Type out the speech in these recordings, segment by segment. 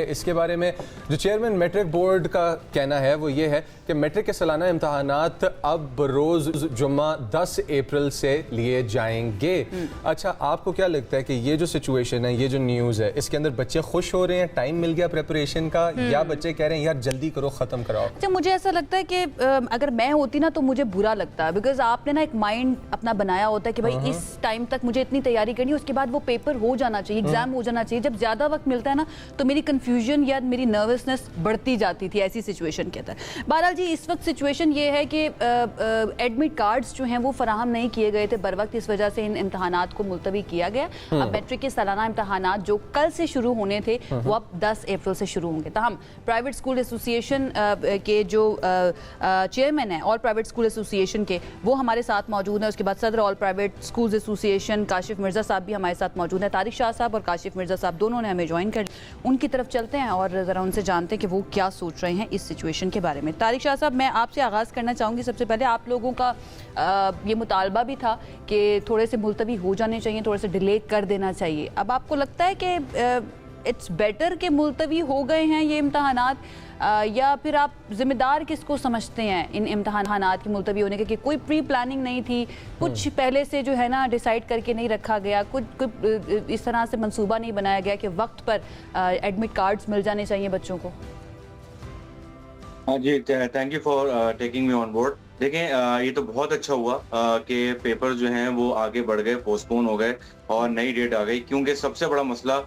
इसके बारे में जो चेयरमैन मैट्रिक बोर्ड का कहना है वो ये है कि मैट्रिक के सालाना इम्तहानात अब रोज़ जुम्मा 10 अप्रैल से लिए जाएंगे। अच्छा, आपको क्या लगता है कि ये जो सिचुएशन है, ये जो न्यूज़ है, इसके अंदर बच्चे खुश हो रहे हैं, टाइम मिल गया प्रिपरेशन का, या बच्चे कह रहे हैं यार जल्दी करो, ख़त्म कराओ? अच्छा, मुझे ऐसा लगता है कि अगर मैं होती ना तो मुझे बुरा लगता है, बिकॉज आपने ना एक माइंड अपना बनाया होता है कि भाई इस टाइम तक मुझे इतनी तैयारी करनी है, उसके बाद वो पेपर हो जाना चाहिए, एग्जाम हो जाना चाहिए। जब ज़्यादा वक्त मिलता है ना तो मेरी कंफ्यूजन या मेरी नर्वसनेस बढ़ती जाती थी ऐसी सिचुएशन के अंदर। बहरहाल जी, इस वक्त सिचुएशन ये है कि एडमिट कार्ड्स जो हैं वो फराहम नहीं किए गए थे बर वक्त, इस वजह से इन इम्तहानात को मुलतवी किया गया। अब मैट्रिक के सालाना इम्तहानात जो कल से शुरू होने थे वो अब 10 अप्रैल से शुरू होंगे। ताहम प्राइवेट स्कूल एसोसिएशन के जो चेयरमैन है, ऑल प्राइवेट स्कूल एसोसिएशन के, वो हमारे साथ मौजूद हैं। उसके बाद सदर all private school association Kashif Mirza साहब भी हमारे साथ मौजूद हैं। तारिक शाह साहब और काशिफ मिर्ज़ा साहब दोनों ने हमें ज्वाइन कर, उनकी तरफ चलते हैं और ज़रा उनसे जानते हैं कि वो क्या सोच रहे हैं इस सिचुएशन के बारे में। तारिक शाह साहब, मैं आपसे आगाज़ करना चाहूँगी। सबसे पहले आप लोगों का ये मुतालबा भी था कि थोड़े से मुलतवी हो जाने चाहिए, थोड़े से डिले कर देना चाहिए। अब आपको लगता है कि इट्स बेटर कि मुलतवी हो गए हैं ये इम्तहानात, या फिर आप जिम्मेदार किसको समझते हैं इन इम्तहानात की मुलतवी होने के, कि कोई प्री प्लानिंग नहीं थी, कुछ पहले से जो है ना डिसाइड करके नहीं रखा गया, कुछ इस तरह से मंसूबा नहीं बनाया गया कि वक्त पर एडमिट कार्ड्स मिल जाने चाहिए बच्चों को? हाँ जी, thank you for taking me on board. देखें, ये तो बहुत अच्छा हुआ कि पेपर जो हैं वो आगे बढ़ गए, पोस्टपोन हो गए और नई डेट आ गई, क्योंकि सबसे बड़ा मसला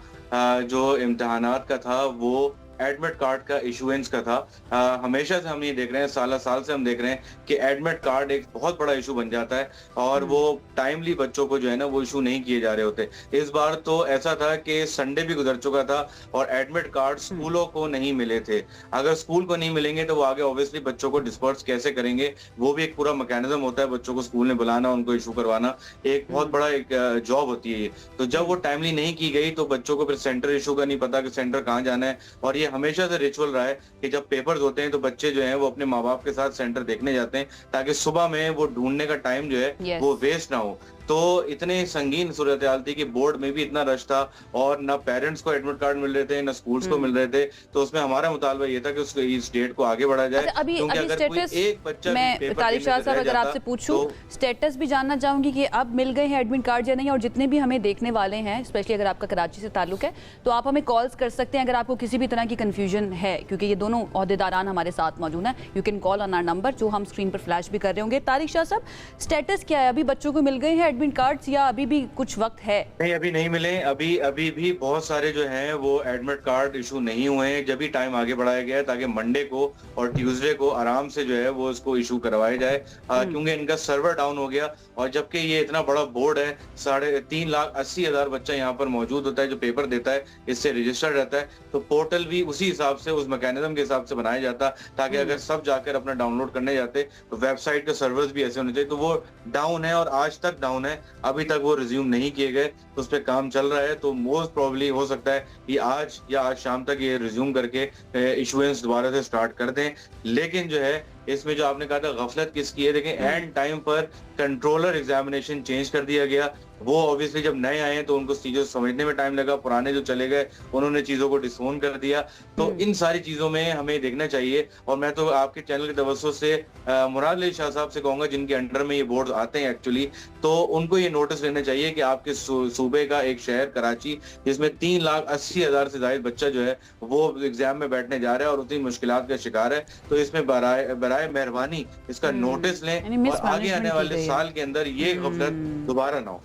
जो इम्तहानात का था वो एडमिट कार्ड का इशुएंस का था। हमेशा से हम ये देख रहे हैं, साल से हम देख रहे हैं कि एडमिट कार्ड एक बहुत बड़ा इशू बन जाता है और वो टाइमली बच्चों को जो है ना वो इशू नहीं किए जा रहे होते। इस बार तो ऐसा था कि संडे भी गुजर चुका था और एडमिट कार्ड स्कूलों को नहीं मिले थे। अगर स्कूल को नहीं मिलेंगे तो वो आगे ऑब्वियसली बच्चों को डिस्पर्स कैसे करेंगे, वो भी एक पूरा मैकेनिज्म होता है। बच्चों को स्कूल में बुलाना, उनको इशू करवाना एक बहुत बड़ा एक जॉब होती है ये। तो जब वो टाइमली नहीं की गई तो बच्चों को फिर सेंटर इशू का नहीं पता कि सेंटर कहाँ जाना है। और ये हमेशा से रिचुअल रहा है कि जब पेपर्स होते हैं तो बच्चे जो हैं वो अपने माँ बाप के साथ सेंटर देखने जाते हैं, ताकि सुबह में वो ढूंढने का टाइम जो है वो वेस्ट ना हो। तो इतने संगीन सूरत हाल थी कि बोर्ड में भी इतना रश था और ना पेरेंट्स को एडमिट कार्ड मिल रहे थे, ना स्कूल्स को मिल रहे थे। तो उसमें हमारा मुतालबा ये था कि इस डेट को आगे बढ़ा जाए। अभी अगर कोई एक बच्चा, मैं तारिक शाह साहब अगर आपसे पूछूं, स्टेटस भी जानना चाहूंगी कि अब मिल गए हैं एडमिट कार्ड या नहीं। और जितने भी हमें देखने वाले हैं, स्पेशली अगर आपका कराची से ताल्लुक है, तो आप हमें कॉल्स कर सकते हैं अगर आपको किसी भी तरह की कंफ्यूजन है, क्योंकि ये दोनों ओहदेदारान हमारे साथ मौजूद हैं। You can call on our number जो हम स्क्रीन पर फ्लैश भी कर रहे होंगे। तारिक शाह साहब, स्टेटस क्या है? अभी बच्चों को मिल गए हैं एडमिट कार्ड्स या अभी भी कुछ वक्त है? नहीं, अभी नहीं मिले। अभी भी बहुत सारे जो हैं वो एडमिट कार्ड इशू नहीं हुए हैं। जब भी टाइम आगे बढ़ाया गया है ताकि मंडे को और ट्यूसडे को आराम से जो है वो इसको इशू करवाया जाए, क्योंकि इनका सर्वर डाउन हो गया। और जबकि ये इतना बड़ा बोर्ड है, 3,80,000 बच्चा यहाँ पर मौजूद होता है जो पेपर देता है, इससे रजिस्टर्ड रहता है। तो पोर्टल भी उसी हिसाब से, उस मैकेनिज्म के हिसाब से बनाया जाता, ताकि अगर सब जाकर अपना डाउनलोड करने जाते तो वेबसाइट के सर्वर्स भी ऐसे होने चाहिए। तो वो डाउन है और आज तक डाउन है, अभी तक वो रिज्यूम नहीं किए गए, तो उस पर काम चल रहा है। तो मोस्ट प्रोबेबली हो सकता है कि आज या आज शाम तक ये रिज्यूम करके इशुएंस दोबारा से स्टार्ट कर दें। लेकिन जो है इसमें जो आपने कहा था गफलत किसकी है, देखें एंड टाइम पर कंट्रोलर एग्जामिनेशन चेंज कर दिया गया। वो ऑब्वियसली जब नए आए हैं तो उनको चीजों समझने में टाइम लगा, पुराने जो चले गए उन्होंने चीजों को डिसोन कर दिया। तो इन सारी चीजों में हमें देखना चाहिए। और मैं तो आपके चैनल के तवज्जो से मुराद अली शाह साहब से कहूंगा, जिनके अंडर में ये बोर्ड आते हैं एक्चुअली, तो उनको ये नोटिस लेना चाहिए कि आपके सूबे का एक शहर कराची, जिसमें 3,80,000 से ज्यादा बच्चा जो है वो एग्जाम में बैठने जा रहा है और उतनी मुश्किलात का शिकार है। तो इसमें बराए मेहरबानी इसका नोटिस लें और आगे आने वाले साल के अंदर ये गफलत दोबारा ना हो।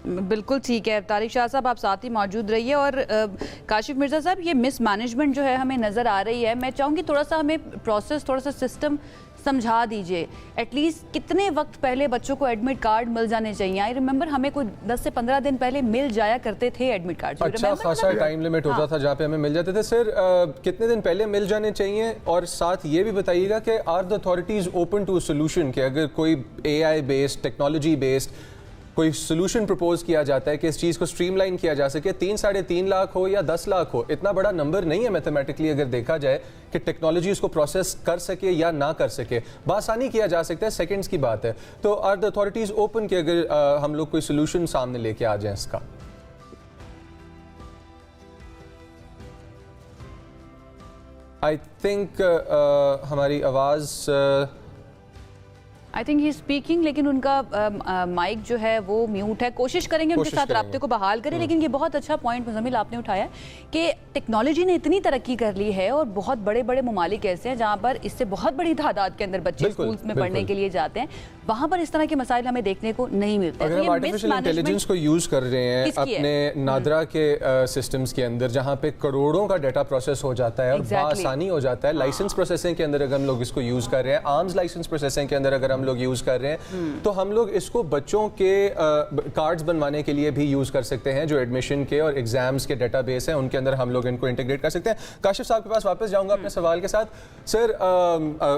बिल्कुल ठीक है। तारिक शाह साहब, आप साथ ही मौजूद रहिए। और काशिफ मिर्ज़ा साहब, ये मिसमैनेजमेंट जो है हमें नज़र आ रही है। मैं चाहूँगी थोड़ा सा हमें प्रोसेस, थोड़ा सा सिस्टम समझा दीजिए। एटलीस्ट कितने वक्त पहले बच्चों को एडमिट कार्ड मिल जाने चाहिए? आई रिमेंबर हमें कोई 10 से 15 दिन पहले मिल जाया करते थे एडमिट कार्ड। अच्छा खासा टाइम लिमिट होता था जहाँ पे हमें मिल जाते थे। सर, कितने दिन पहले मिल जाने चाहिए? और साथ ये भी बताइएगा कि are the authorities open to solution, कि अगर कोई AI बेस्ड, टेक्नोलॉजी बेस्ड कोई सोल्यूशन प्रपोज किया जाता है कि इस चीज़ को स्ट्रीमलाइन किया जा सके, 3-3.5 लाख हो या 10 लाख हो, इतना बड़ा नंबर नहीं है मैथमेटिकली अगर देखा जाए कि टेक्नोलॉजी उसको प्रोसेस कर सके या ना कर सके, बासानी किया जा सकता है, सेकंड्स की बात है। तो आर द अथॉरिटीज़ ओपन कि अगर हम लोग कोई सोल्यूशन सामने लेके आ जाए इसका? आई थिंक हमारी आवाज़ आई थिंक ही स्पीकिंग, लेकिन उनका माइक जो है वो म्यूट है। कोशिश करेंगे उनके साथ राब्ते को बहाल करें। लेकिन ये बहुत अच्छा पॉइंट मुज़म्मिल आपने उठाया कि टेक्नोलॉजी ने इतनी तरक्की कर ली है और बहुत बड़े बड़े ममालिक ऐसे हैं जहाँ पर इससे बहुत बड़ी तादाद के अंदर बच्चे स्कूल्स में पढ़ने के लिए जाते हैं, वहाँ पर इस तरह के मसाइल हमें देखने को नहीं मिलते। अगर हम आर्टिफिशियल इंटेलिजेंस को यूज़ कर रहे हैं अपने नादरा के सिस्टम्स के अंदर, जहाँ पे करोड़ों का डाटा प्रोसेस हो जाता है और आसानी हो जाता है, लाइसेंस प्रोसेसिंग के अंदर अगर हम लोग इसको यूज़ कर रहे हैं, आर्म्स लाइसेंस प्रोसेसिंग के अंदर अगर हम लोग यूज़ कर रहे हैं, तो हम लोग इसको बच्चों के कार्ड्स बनवाने के लिए भी यूज़ कर सकते हैं। जो एडमिशन के और एग्जाम्स के डाटाबेस हैं उनके अंदर हम लोग इनको इंटीग्रेट कर सकते हैं। काशिफ साहब के पास वापस जाऊंगा अपने सवाल के साथ। Sir,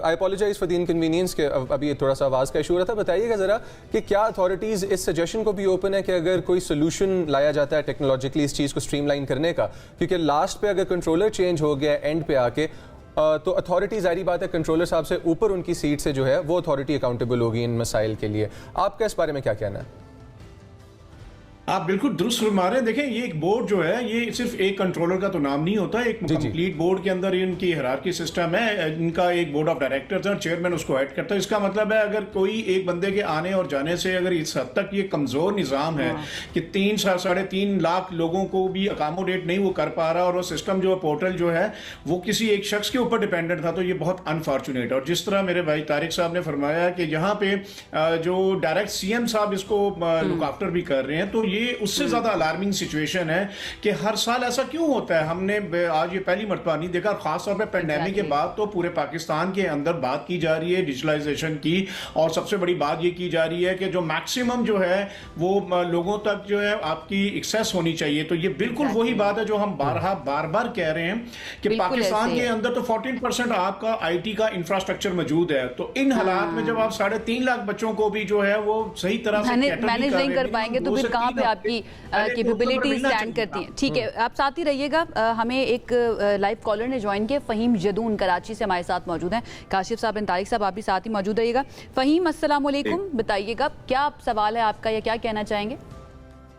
I apologize for the inconvenience के अभी थोड़ा सा आवाज़ का इशू रहा था। बताइएगा ज़रा कि क्या अथॉरिटीज़ इस सजेशन को भी ओपन है कि अगर कोई सोल्यूशन लाया जाता है टेक्नोलॉजिकली इस चीज़ को स्ट्रीमलाइन करने का, क्योंकि लास्ट पे अगर कंट्रोलर चेंज हो गया एंड पे आके, तो अथॉरिटी जारी बात है कंट्रोलर साहब से ऊपर उनकी सीट से जो है वो अथॉरिटी अकाउंटेबल होगी इन मसाइल के लिए। आपका इस बारे में क्या कहना है? आप बिल्कुल दुरुस्त फरमा रहे हैं। देखें, ये एक बोर्ड जो है ये सिर्फ एक कंट्रोलर का तो नाम नहीं होता, एक कंप्लीट बोर्ड के अंदर इनकी हायरार्की सिस्टम है। इनका एक बोर्ड ऑफ डायरेक्टर्स है और चेयरमैन उसको ऐड करता है। इसका मतलब है अगर कोई एक बंदे के आने और जाने से अगर इस हद तक ये कमजोर निज़ाम है कि 3-3.5 लाख लोगों को भी अकामोडेट नहीं वो कर पा रहा और वो सिस्टम जो पोर्टल जो है वो किसी एक शख्स के ऊपर डिपेंडेंट था, तो ये बहुत अनफॉर्चुनेट। और जिस तरह मेरे भाई तारिक साहब ने फरमाया कि यहाँ पे जो डायरेक्ट सीएम साहब इसको लुक आफ्टर भी कर रहे हैं, तो ये उससे ज्यादा अलार्मिंग सिचुएशन है कि हर साल ऐसा क्यों होता है। हमने आज ये पहली मर्तबा नहीं देखा, खासतौर पे पेंडेमिक के बाद तो पूरे पाकिस्तान के अंदर बात की जा रही है डिजिटलाइजेशन की, और सबसे बड़ी बात ये की जा रही है कि जो मैक्सिमम जो है वो लोगों तक जो है आपकी एक्सेस होनी चाहिए। तो ये बिल्कुल वही बात है जो हम बार बार कह रहे हैं कि पाकिस्तान के अंदर तो 14% आपका IT का इंफ्रास्ट्रक्चर मौजूद है। तो इन हालात में जब आप 3.5 लाख बच्चों को भी जो है वो सही तरह से मैनेज नहीं कर पाएंगे तो फिर कहाँ पे आपकी कैपेबिलिटी स्टैंड करती है। ठीक है, आप साथ ही रहिएगा। हमें एक लाइव कॉलर ने ज्वाइन किया, फ़हीम जदून कराची से हमारे साथ मौजूद हैं। काशिफ साहब एंड तारिक साहब आप भी साथ ही मौजूद रहिएगा। फ़हीम, अस्सलाम वालेकुम, बताइएगा क्या सवाल है आपका या क्या कहना चाहेंगे?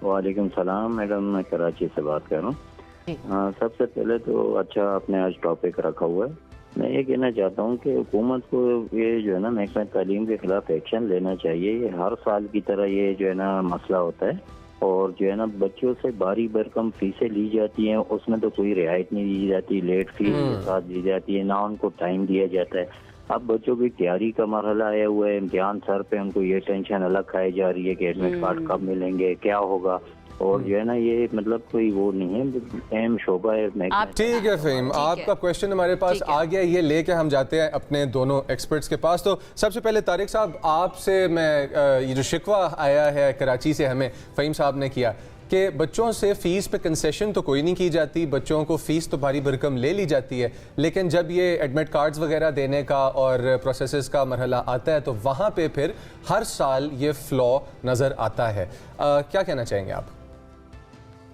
वालेकुम सलाम मैडम, मैं कराची से बात कर रहा हूँ। सबसे पहले तो अच्छा आपने आज टॉपिक रखा हुआ है। मैं ये कहना चाहता हूँ कि हुकूमत को ये जो है ना महकमा तालीम के खिलाफ एक्शन लेना चाहिए। ये हर साल की तरह ये जो है ना मसला होता है और जो है ना बच्चों से भारी भरकम फीसें ली जाती हैं, उसमें तो कोई रियायत नहीं दी जाती, लेट फीस के साथ दी जाती है, ना उनको टाइम दिया जाता है। अब बच्चों की तैयारी का मरहला आया हुआ है, इम्तिहान सर पे, उनको ये टेंशन अलग खाई जा रही है कि एडमिट कार्ड कब मिलेंगे, क्या होगा, और जो है ना ये मतलब कोई वो नहीं है, अहम शोबा है। ठीक है फ़हीम, आपका क्वेश्चन हमारे पास आ गया, ये लेके हम जाते हैं अपने दोनों एक्सपर्ट्स के पास। तो सबसे पहले तारिक साहब आपसे मैं ये जो शिकवा आया है कराची से हमें फ़हीम साहब ने किया कि बच्चों से फ़ीस पे कंसेशन तो कोई नहीं की जाती, बच्चों को फ़ीस तो भारी भरकम ले ली जाती है, लेकिन जब ये एडमिट कार्ड्स वगैरह देने का और प्रोसेसेस का मरहला आता है तो वहाँ पे फिर हर साल ये फ्लॉ नज़र आता है। क्या कहना चाहेंगे आप?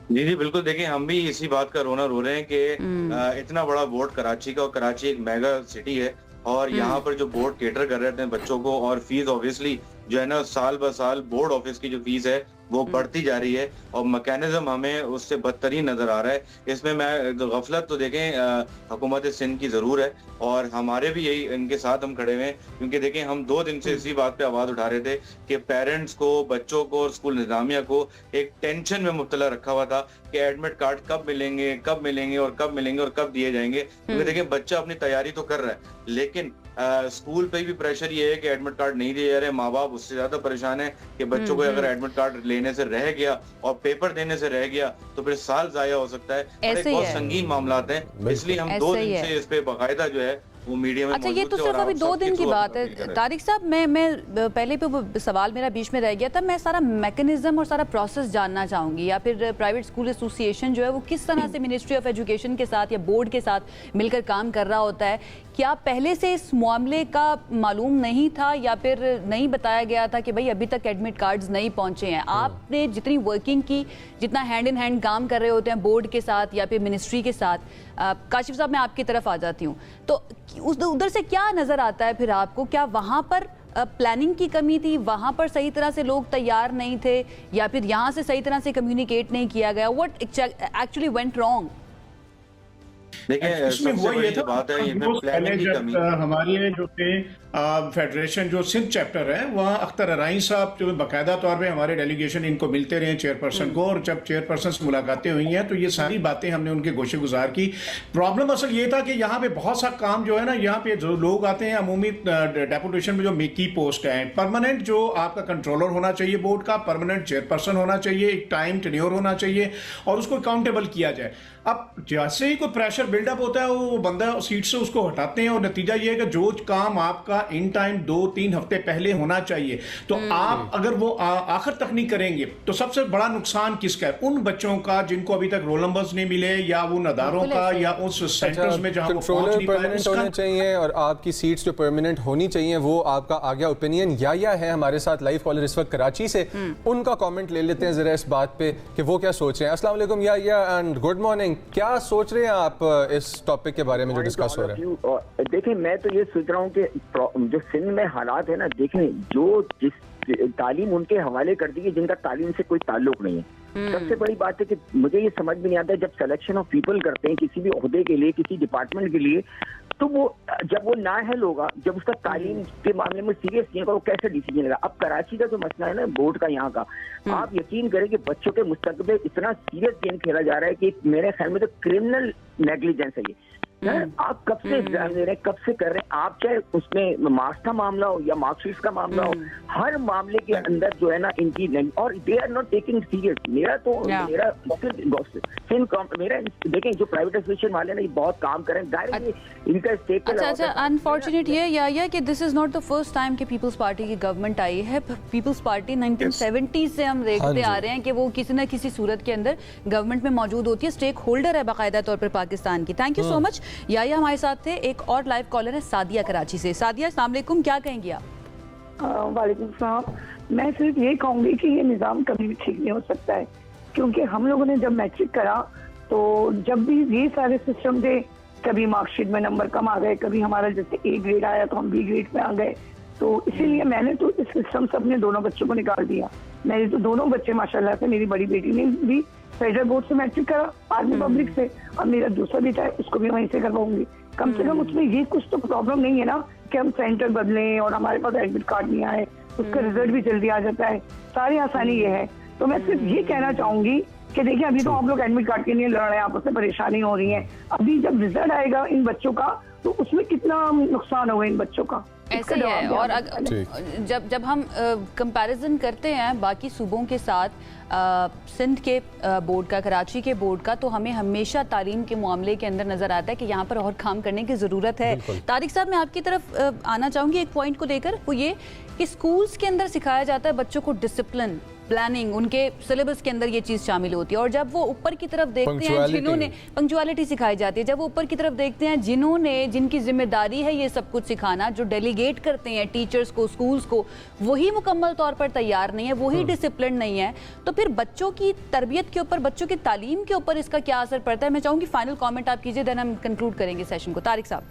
जी बिल्कुल, देखिए हम भी इसी बात का रोना रो रहे हैं कि इतना बड़ा बोर्ड कराची का, और कराची एक मेगा सिटी है और यहाँ पर जो बोर्ड केटर कर रहे हैं बच्चों को, और फीस ऑब्वियसली जो है ना साल ब साल बोर्ड ऑफिस की जो फीस है वो बढ़ती जा रही है और मैकेनिज्म हमें उससे बदतरीन नजर आ रहा है। इसमें मैं गफलत तो देखें हुकूमत सिंध की जरूर है और हमारे भी यही इनके साथ हम खड़े हुए हैं, क्योंकि देखें हम 2 दिन से इसी बात पे आवाज उठा रहे थे कि पेरेंट्स को, बच्चों को और स्कूल निजामिया को एक टेंशन में मुब्तला रखा हुआ था कि एडमिट कार्ड कब मिलेंगे, कब मिलेंगे और कब मिलेंगे और कब दिए जाएंगे। क्योंकि देखें बच्चा अपनी तैयारी तो कर रहा है, लेकिन स्कूल पे भी प्रेशर ये है कि एडमिट कार्ड नहीं दिए जा रहे। माँ बाप उससे ज्यादा परेशान है कि बच्चों को अगर एडमिट कार्ड लेने से रह गया और पेपर देने से रह गया तो फिर साल जाया हो सकता है। बहुत संगीन मामलात हैं, इसलिए हम 2 दिन से इस पे बाकायदा जो है वो मीडिया में। अच्छा, ये तो सिर्फ अभी 2 दिन की बात है। तारिक साहब, मैं पहले पे सवाल मेरा बीच में रह गया था, मैं सारा मैकेनिज्म और सारा प्रोसेस जानना चाहूंगी, या फिर प्राइवेट स्कूल एसोसिएशन जो है वो किस तरह से मिनिस्ट्री ऑफ एजुकेशन के साथ या बोर्ड के साथ मिलकर काम कर रहा होता है। क्या पहले से इस मामले का मालूम नहीं था या फिर नहीं बताया गया था कि भाई अभी तक एडमिट कार्ड्स नहीं पहुंचे हैं? आपने जितनी वर्किंग की, जितना हैंड इन हैंड काम कर रहे होते हैं बोर्ड के साथ या फिर मिनिस्ट्री के साथ, काशिफ साहब मैं आपकी तरफ आ जाती हूँ, तो उधर से क्या नजर आता है फिर आपको? क्या वहां पर प्लानिंग की कमी थी, वहां पर सही तरह से लोग तैयार नहीं थे, या फिर यहाँ से सही तरह से कम्युनिकेट नहीं किया गया? What actually went wrong? देखिए इसमें सबसे हुआ ये बड़ी था जो बात है ये पहले प्लानिंग की जब कमी। हमारे जो थे फेडरेशन जो सिंध चैप्टर है वहाँ अख्तर अराई साहब जो बाकायदा तौर पे हमारे डेलीगेशन इनको मिलते रहे चेयरपर्सन को, और जब चेयरपर्सन से मुलाकातें हुई हैं तो ये सारी बातें हमने उनके गोशे गुजार की। प्रॉब्लम असल ये था कि यहाँ पे बहुत सा काम जो है ना, यहाँ पे जो लोग आते हैं अमूमी डेपुटेशन में जो की पोस्ट है, परमानेंट जो आपका कंट्रोलर होना चाहिए बोर्ड का, परमानेंट चेयरपर्सन होना चाहिए, एक टाइम टेन्योर होना चाहिए और उसको अकाउंटेबल किया जाए। अब जैसे ही कोई प्रेशर बिल्डअप होता है वो बंदा सीट से उसको हटाते हैं और नतीजा ये है कि जो काम आपका इन टाइम 2-3 हफ्ते पहले होना चाहिए तो आप अगर वो आखिर तक नहीं करेंगे तो सबसे बड़ा नुकसान किसका है? उन बच्चों का जिनको अभी तक रोल नंबर्स नहीं मिले, या उन अदारों का, या उस सेंटर्स में जहां वो पहुंच कंट्रोलर नहीं पाए। परमानेंट होने चाहिए और आपकी सीट्स जो परमानेंट होनी चाहिए वो आपका आगे ओपिनियन या है हमारे साथ लाइव कॉलर इस वक्त कराची से, उनका कमेंट ले लेते हैं जरा इस बात पे कि वो क्या सोच रहे हैं। अस्सलाम वालेकुम या एंड गुड मॉर्निंग, क्या सोच रहे हैं आप इस टॉपिक के बारे में जो डिस्कस हो रहा है? देखिए मैं तो ये सोच रहा हूँ कि जो सिंध में हालात है ना, देखें जो जिस तालीम उनके हवाले कर दी है जिनका तालीम से कोई ताल्लुक नहीं है। सबसे बड़ी बात है कि मुझे ये समझ में नहीं आता जब सिलेक्शन ऑफ पीपल करते हैं किसी भी ओहदे के लिए, किसी डिपार्टमेंट के लिए, तो वो जब वो नाअहल होगा, जब उसका तालीम के मामले में सीरियस नहीं होगा, वो कैसे डिसीजन लेगा? अब कराची का जो मसला है ना बोर्ड का यहाँ का, आप यकीन करें कि बच्चों के मुस्तकबिल में इतना सीरियस गेम खेला जा रहा है कि मेरे ख्याल में तो क्रिमिनल नेग्लिजेंस है ये। आप कब से एग्जाम दे रहे हैं, कब से कर रहे हैं? आप चाहे उसमें मार्क्स का मामला हो या मार्कशीट का मामला हो, हर मामले के अंदर जो है ना इनकी, और they are not taking serious. मेरा देखें जो प्राइवेट एसोसिएशन वाले ना ये बहुत काम करें, इनका स्टेक। अच्छा, अनफॉर्चुनेट ये कि this is not the first time कि पीपल्स पार्टी की गवर्नमेंट आई है। पीपल्स पार्टी 1970 से हम देखते आ रहे हैं कि वो किसी न किसी सूरत के अंदर गवर्नमेंट में मौजूद होती है, स्टेक होल्डर है बाकायदा तौर पर पाकिस्तान की। Thank you so much. या हमारे साथ थे। एक और लाइव कॉलर है सादिया कराची से। सादिया अस्सलाम वालेकुम, क्या कहेंगी आप? वालेकुम सलाम। मैं सिर्फ ये कहूँगी कि ये निज़ाम कभी भी ठीक नहीं हो सकता है, क्योंकि हम लोगों ने जब मैट्रिक करा तो जब भी ये सारे सिस्टम थे, कभी मार्कशीट में नंबर कम आ गए, कभी हमारा जैसे ए ग्रेड आया तो हम बी ग्रेड में आ गए, तो इसीलिए मैंने तो इस सिस्टम से अपने दोनों बच्चों को निकाल दिया। मेरे तो दोनों बच्चे माशाल्लाह से, मेरी बड़ी बेटी ने भी फेडरल बोर्ड से मैट्रिक करा, आर्मी पब्लिक से, और मेरा दूसरा बेटा है उसको भी वहीं से करवाऊंगी। कम से कम उसमें ये कुछ तो प्रॉब्लम नहीं है ना कि हम सेंटर बदलें और हमारे पास एडमिट कार्ड नहीं आए, उसका रिजल्ट भी जल्दी आ जाता है, सारी आसानी ये है। तो मैं सिर्फ ये कहना चाहूंगी कि देखिए अभी तो आप लोग एडमिट कार्ड के लिए लड़ रहे हैं, आपस में परेशानी हो रही है, अभी जब रिजल्ट आएगा इन बच्चों का तो उसमें कितना नुकसान होगा इन बच्चों का। ऐसे ही है। और जब हम कंपैरिजन करते हैं बाकी सूबों के साथ, सिंध के बोर्ड का, कराची के बोर्ड का, तो हमें हमेशा तालीम के मामले के अंदर नजर आता है कि यहाँ पर और काम करने की ज़रूरत है। तारिक साहब, मैं आपकी तरफ आना चाहूँगी एक पॉइंट को लेकर, वो ये कि स्कूल्स के अंदर सिखाया जाता है बच्चों को डिसिप्लिन, प्लानिंग, उनके सिलेबस के अंदर ये चीज़ शामिल होती है, और जब वो ऊपर की तरफ देखते हैं जिन्होंने पंक्चुअलिटी सिखाई जाती है, जब वो ऊपर की तरफ देखते हैं जिन्होंने, जिनकी जिम्मेदारी है ये सब कुछ सिखाना, जो डेलीगेट करते हैं टीचर्स को, स्कूल्स को, वही मुकम्मल तौर पर तैयार नहीं है, वही डिसिप्लिन नहीं है, तो फिर बच्चों की तरबियत के ऊपर, बच्चों की तालीम के ऊपर इसका क्या असर पड़ता है? मैं चाहूँगी फाइनल कॉमेंट आप कीजिए, देन हम कंक्लूड करेंगे सेशन को। तारिक साहब।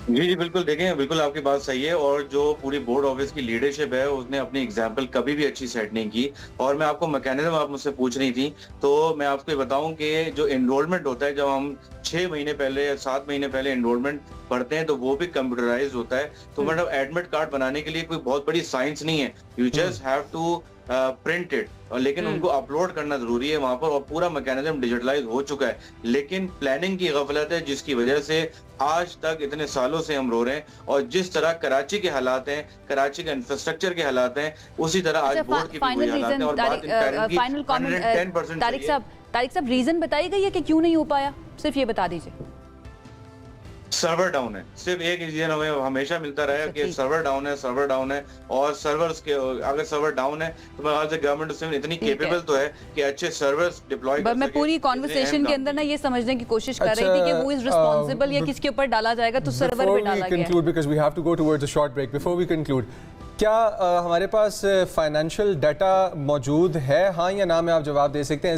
जी बिल्कुल, देखें बिल्कुल आपकी बात सही है, और जो पूरी बोर्ड ऑफिस की लीडरशिप है उसने अपनी एग्जाम्पल कभी भी अच्छी सेट नहीं की। और मैं आपको मैकेनिज्म आप मुझसे पूछ रही थी, तो मैं आपको बताऊं कि जो एनरोलमेंट होता है, जब हम 6 महीने पहले या 7 महीने पहले एनरोलमेंट पढ़ते हैं तो वो भी कंप्यूटराइज होता है। तो मतलब एडमिट कार्ड बनाने के लिए कोई बहुत बड़ी साइंस नहीं है, you just have to print it, और लेकिन उनको अपलोड करना जरूरी है वहां पर, और पूरा मैकेनिज्म डिजिटलाइज हो चुका है। लेकिन प्लानिंग की गफलत है जिसकी वजह से आज तक इतने सालों से हम रो रहे हैं, और जिस तरह कराची के हालात हैं, कराची के इंफ्रास्ट्रक्चर के हालात हैं, उसी तरह आज बोर्ड की भी वही हालात हैं। और बात की 110% तारिक साहब, रीजन बताई गई है कि क्यों नहीं हो पाया? सिर्फ ये बता दीजिए। सर्वर डाउन है, सिर्फ एक रीजन हमें हमेशा मिलता रहा है कि सर्वर डाउन है, सर्वर डाउन है, और सर्वर्स के अगर सर्वर डाउन है तो मेरे ख्याल से गवर्नमेंट उसमें इतनी केपेबल तो है कि अच्छे सर्वर्स डिप्लॉय कर सके। मैं पूरी कॉन्वर्सेशन के अंदर ना ये समझने की कोशिश कर रही थी कि वो इज रिस्पांसिबल या किसके ऊपर डाला जाएगा, तो सर्वर पे डाला गया। Conclude because we have to go towards a short break. Before we conclude, क्या हमारे पास फाइनेंशियल डाटा मौजूद है, हाँ या ना में आप जवाब दे सकते हैं?